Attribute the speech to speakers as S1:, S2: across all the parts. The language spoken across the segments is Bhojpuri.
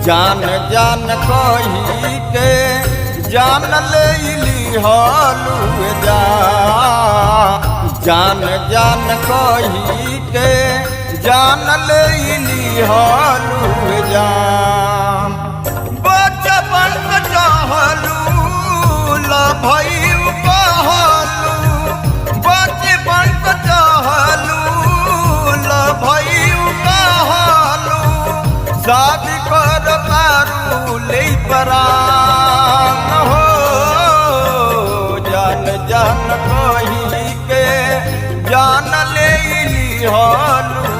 S1: जान जान कही के जान ले लिहलू जान जान कही के जान ले लिहलू बचपन चाहलू लभयू कहलू बचपन चाहलू लभयू कहलू शादी कर पारू ले परान हो जान जान कही के जान ले लिहलू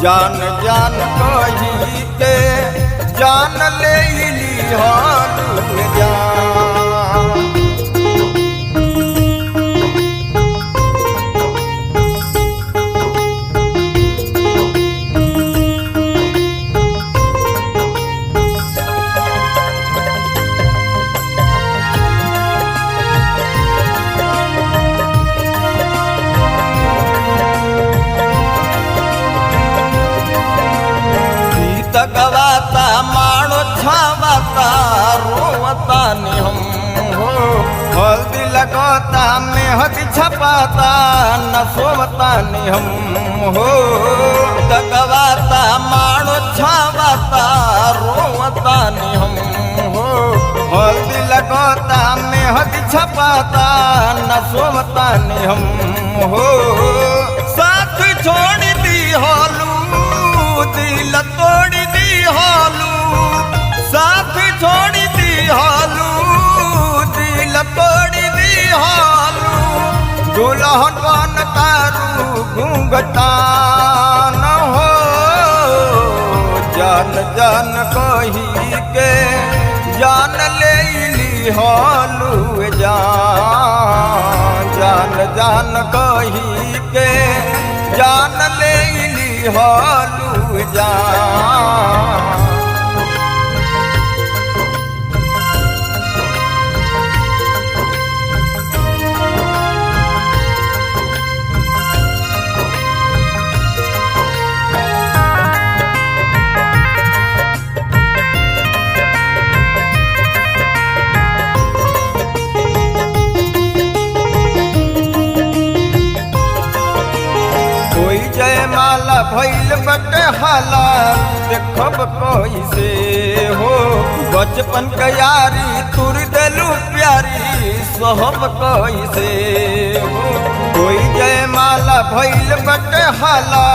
S1: जान जान कही के जान ले लिहलू गवाता मानो छावाता रोवता नि हम हो हल्दी लगता मेहंदी छपाता न सोवता नि हम हो गवाता मानो छावाता रोवता नि हम हो हल्दी लगता मेहंदी छपाता न सोवता नि हम हो साथ छोड़ दी हलू दिल तोड़ दी हालू साथ छोड़ दी हालू दिल तोड़ दी हालू दुल्हन बन तारू घूंघटा न हो जान जान कही के जान ले लिहलू जान जान कही के जान ले लिहलू जयमाला भैल बटे हाला देखब कैसे हो बचपन के यारी तुर देलू प्यारी सहब कैसे हो कोई जयमाला भैल बटे हाला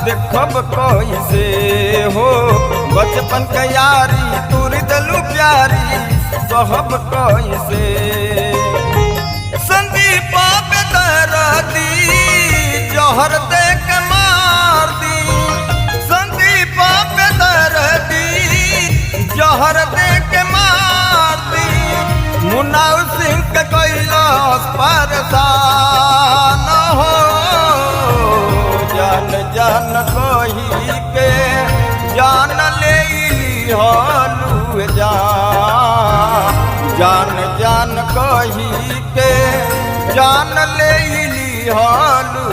S1: देखब कैसे हो बचपन के यारी तुर देलू प्यारी सहब कैसे संदीप बेदर्दी जहर दे के मार दी संदीप बेदर्दी जहर दे के मार दी मुन्ना सिंह के कैलाश परेशान हो जान जान कही के जान ले लिहलू जान जान कही के जान ले लिहलू